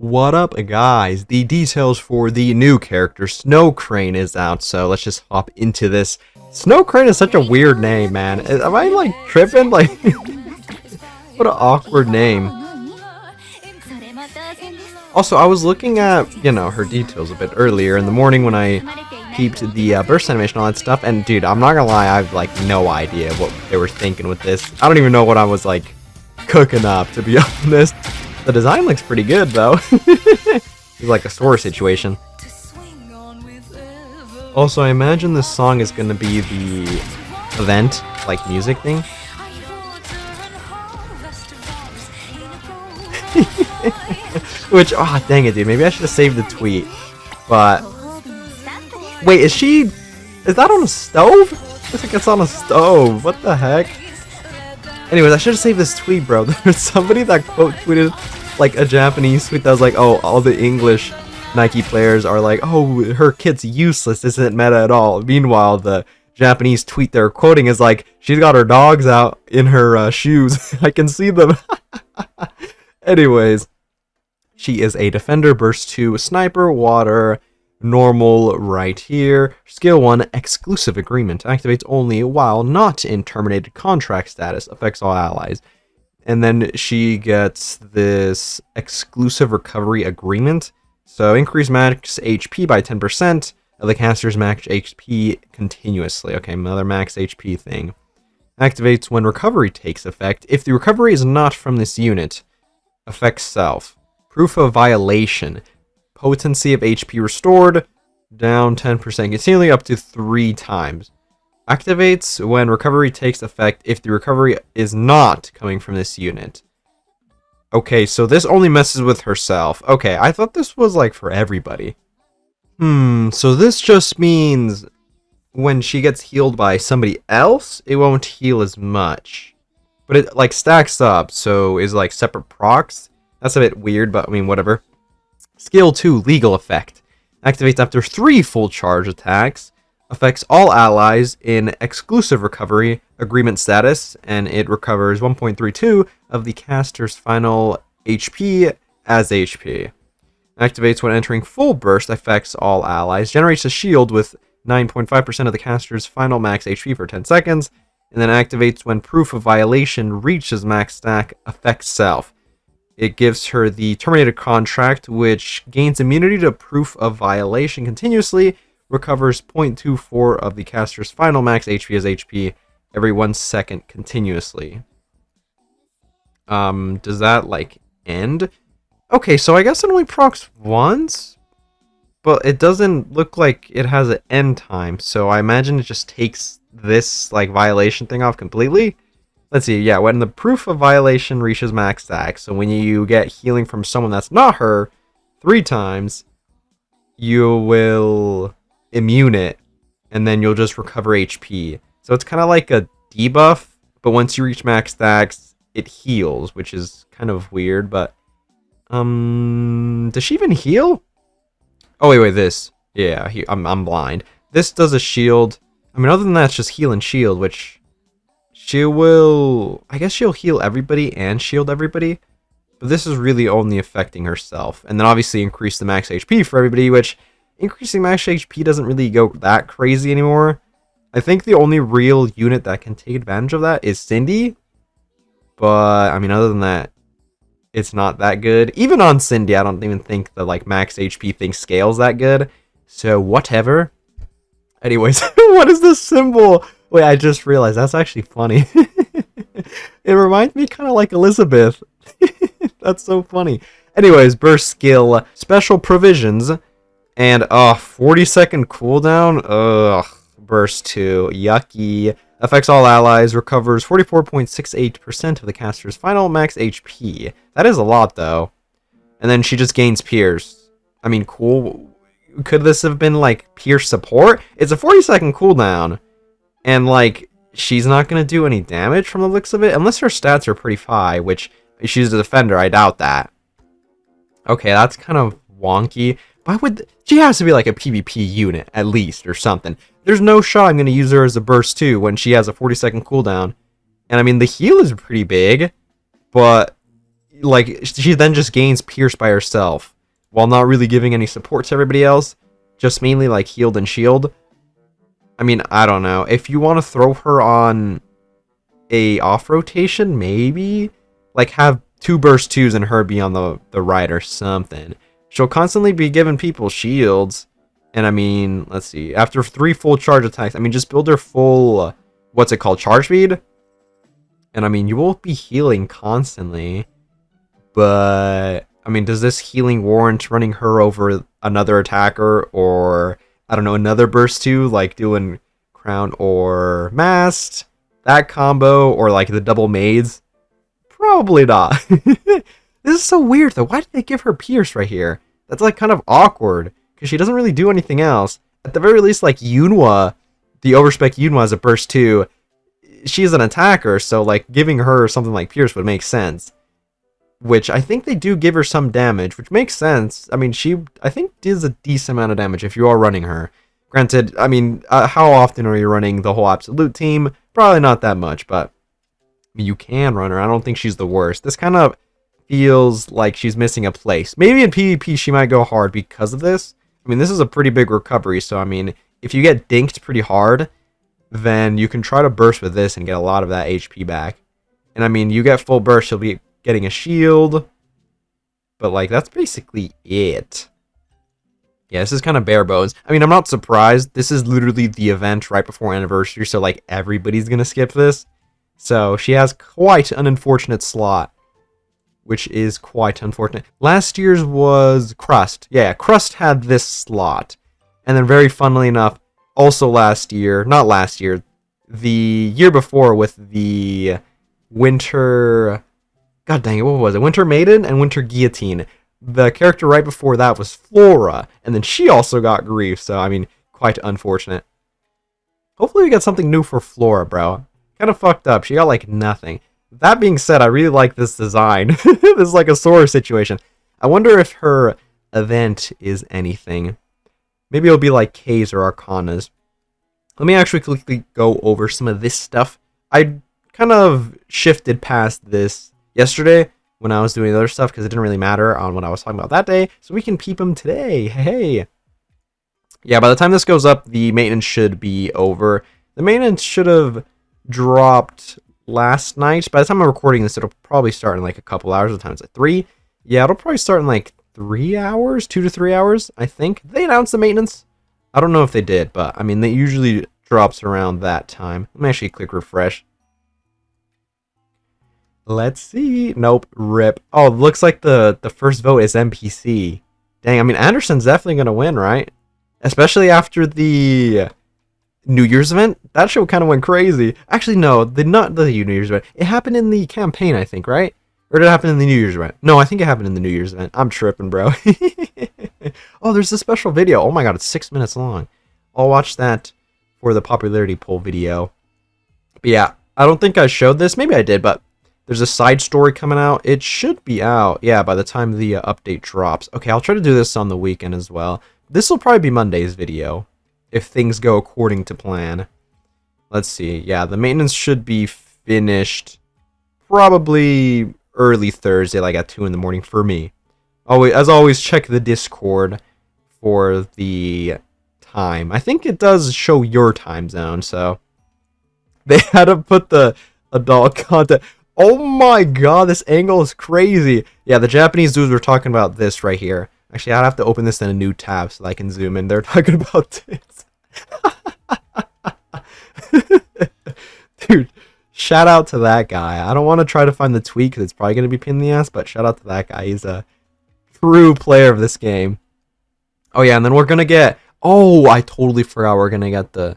What up, guys? The details for the new character, Snow Crane, is out, so let's just hop into this. Snow Crane is such a weird name, man. Am I, like, tripping? Like, what an awkward name. Also, I was looking at, her details a bit earlier in the morning when I peeped the burst animation and all that stuff, and dude, I'm not gonna lie, I have, like, no idea what they were thinking with this. I don't even know what I was, like, cooking up, to be honest. The design looks pretty good, though. It's like a store situation. Also, I imagine this song is gonna be the event, like, music thing. Which, dang it, dude. Maybe I should have saved the tweet. But, wait, is that on a stove? Looks like it's on a stove. What the heck? Anyways, I should have saved this tweet, bro. There's somebody that quote tweeted like a Japanese tweet that was like, oh, all the English Nike players are like, oh, her kit's useless, isn't meta at all. Meanwhile, the Japanese tweet they're quoting is like, she's got her dogs out in her shoes. I can see them. Anyways, she is a defender, burst 2, sniper, water, normal right here. Skill 1, exclusive agreement. Activates only while not in terminated contract status. Affects all allies. And then she gets this exclusive recovery agreement. So increase max HP by 10% of the caster's max HP continuously. Okay, another max HP thing. Activates when recovery takes effect. If the recovery is not from this unit, affects self. Proof of violation. Potency of HP restored, down 10% continually up to 3 times. Activates when recovery takes effect if the recovery is not coming from this unit. Okay, so this only messes with herself. Okay, I thought this was like for everybody. So this just means when she gets healed by somebody else, it won't heal as much. But it like stacks up, so is like separate procs. That's a bit weird, but I mean, whatever. Skill 2, legal effect. Activates after 3 full charge attacks. Affects all allies in exclusive recovery agreement status, and it recovers 1.32 of the caster's final HP as HP. Activates when entering full burst, affects all allies. Generates a shield with 9.5% of the caster's final max HP for 10 seconds, and then activates when proof of violation reaches max stack, affects self. It gives her the terminated contract, which gains immunity to proof of violation continuously, recovers 0.24 of the caster's final max HP as HP every 1 second continuously. Does that, like, end? Okay, so I guess it only procs once, but it doesn't look like it has an end time, so I imagine it just takes this, like, violation thing off completely. Let's see, yeah, when the proof of violation reaches max stack, so when you get healing from someone that's not her 3 times, you will immune it, and then you'll just recover HP. So it's kind of like a debuff, but once you reach max stacks, it heals, which is kind of weird, but... does she even heal? Oh, wait, this. Yeah, I'm blind. This does a shield. I mean, other than that, it's just heal and shield, which... She will... I guess she'll heal everybody and shield everybody. But this is really only affecting herself. And then obviously increase the max HP for everybody, which... Increasing max HP doesn't really go that crazy anymore. I think the only real unit that can take advantage of that is Cindy. But, I mean, other than that, it's not that good. Even on Cindy, I don't even think the, like, max HP thing scales that good. So, whatever. Anyways, what is this symbol? Wait, I just realized that's actually funny. It reminds me kind of like Elizabeth. That's so funny. Anyways, burst skill, special provisions, and 40-second cooldown. Ugh, burst 2, yucky. Affects all allies, recovers 44.68% of the caster's final max HP. That is a lot, though. And then she just gains Pierce. I mean, cool. Could this have been, like, Pierce support? It's a 40-second cooldown. And, like, she's not going to do any damage from the looks of it. Unless her stats are pretty high, which, if she's a defender, I doubt that. Okay, that's kind of wonky. Why would... She has to be, like, a PvP unit, at least, or something. There's no shot I'm going to use her as a burst 2 when she has a 40-second cooldown. And, I mean, the heal is pretty big. But like, she then just gains Pierce by herself, while not really giving any support to everybody else, just mainly, like, healed and shield. I mean, I don't know. If you want to throw her on a off rotation, maybe? Like, have 2 burst 2s and her be on the right or something. She'll constantly be giving people shields. And I mean, let's see. After 3 full charge attacks, I mean, just build her full, what's it called? Charge speed? And I mean, you will be healing constantly. But, I mean, does this healing warrant running her over another attacker? Or, I don't know, another burst 2? Like doing Crown or Mast? That combo? Or like the double maids? Probably not. This is so weird, though. Why did they give her Pierce right here? That's, like, kind of awkward, because she doesn't really do anything else. At the very least, like, Yunhua, the overspec Yunhua is a burst 2. She's an attacker, so, like, giving her something like Pierce would make sense. Which, I think they do give her some damage, which makes sense. I mean, she, I think, does a decent amount of damage if you are running her. Granted, I mean, how often are you running the whole Absolute team? Probably not that much, but you can run her. I don't think she's the worst. This kind of feels like she's missing a place. Maybe in PvP she might go hard because of this. I mean, this is a pretty big recovery, so I mean, if you get dinked pretty hard, then you can try to burst with this and get a lot of that HP back. And I mean, you get full burst, you'll be getting a shield. But like, that's basically it. Yeah, this is kind of bare bones. I mean, I'm not surprised. This is literally the event right before Anniversary, so like, everybody's gonna skip this. So she has quite an unfortunate slot, which is quite unfortunate. Last year's was Crust. Yeah, Crust had this slot. And then very funnily enough, also last year, not last year, the year before with the Winter, god dang it, what was it? Winter Maiden and Winter Guillotine. The character right before that was Flora, and then she also got grief, so I mean, quite unfortunate. Hopefully we get something new for Flora, bro. Kind of fucked up, she got like nothing. That being said, I really like this design. This is like a Sora situation. I wonder if her event is anything. Maybe it'll be like K's or Arcanas. Let me actually quickly go over some of this stuff. I kind of shifted past this yesterday when I was doing other stuff because it didn't really matter on what I was talking about that day. So we can peep them today. Hey. Yeah, by the time this goes up, the maintenance should be over. The maintenance should have dropped last night. By the time I'm recording this, it'll probably start in like a couple hours. The time it's like 3. Yeah, it'll probably start in like 3 hours, 2 to 3 hours, I think. Did they announced the maintenance? I don't know if they did, but I mean, it usually drops around that time. Let me actually click refresh. Let's see. Nope, rip. Oh, it looks like the first vote is NPC. Dang, I mean, Anderson's definitely gonna win, right? Especially after the New Year's event. That show kind of went crazy. Actually, no, not the New Year's event. It happened in the campaign, I think, right? Or did it happen in the New Year's event? No, I think it happened in the New Year's event. I'm tripping, bro. Oh, there's a special video. Oh my god, it's 6 minutes long. I'll watch that for the popularity poll video. But yeah, I don't think I showed this. Maybe I did, but there's a side story coming out. It should be out, yeah, by the time the update drops. Okay, I'll try to do this on the weekend as well. This will probably be Monday's video, if things go according to plan. Let's see. Yeah, the maintenance should be finished probably early Thursday, like at 2 in the morning for me. Always, as always, check the Discord for the time. I think it does show your time zone, so they had to put the adult content. Oh my god, this angle is crazy. Yeah, the Japanese dudes were talking about this right here. Actually, I'd have to open this in a new tab so I can zoom in. They're talking about this. Dude, shout out to that guy. I don't want to try to find the tweet because it's probably going to be pinned in the ass, but shout out to that guy. He's a true player of this game. Oh yeah, and then we're going to get... Oh, I totally forgot we're going to get the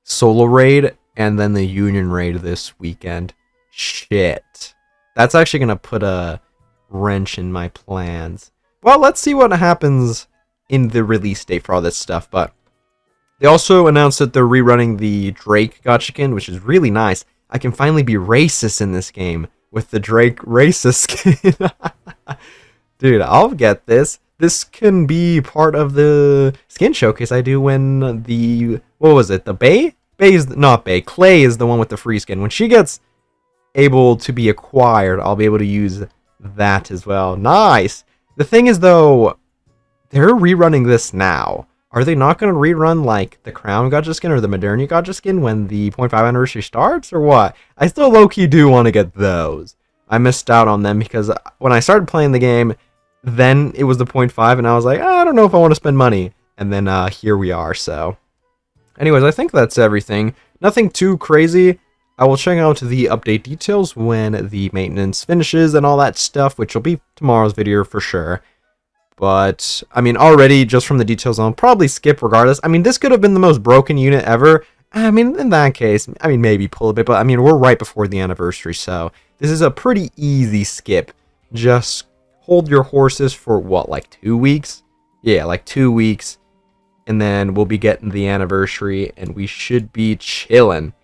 solo raid and then the union raid this weekend. Shit. That's actually going to put a wrench in my plans. Well, let's see what happens in the release date for all this stuff, but they also announced that they're rerunning the Drake Gotchikin, which is really nice. I can finally be racist in this game with the Drake racist skin. Dude, I'll get this. This can be part of the skin showcase I do when the... What was it? The Bay? Bay is not Bay. Clay is the one with the free skin. When she gets able to be acquired, I'll be able to use that as well. Nice! The thing is, though, they're rerunning this now. Are they not going to rerun, like, the Crown Gacha skin or the Modernia Gacha skin when the 0.5 anniversary starts, or what? I still low-key do want to get those. I missed out on them because when I started playing the game, then it was the 0.5, and I was like, I don't know if I want to spend money. And then here we are, so. Anyways, I think that's everything. Nothing too crazy. I will check out the update details when the maintenance finishes and all that stuff, which will be tomorrow's video for sure. But, I mean, already, just from the details, I'll probably skip regardless. I mean, this could have been the most broken unit ever. I mean, in that case, I mean, maybe pull a bit, but I mean, we're right before the anniversary, so this is a pretty easy skip. Just hold your horses for, what, like 2 weeks? Yeah, like 2 weeks. And then we'll be getting the anniversary, and we should be chilling.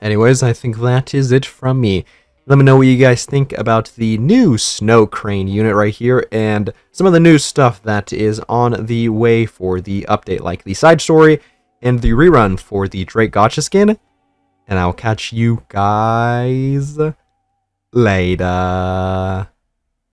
Anyways, I think that is it from me. Let me know what you guys think about the new Snow Crane unit right here, and some of the new stuff that is on the way for the update, like the side story and the rerun for the Drake Gacha skin. And I'll catch you guys later.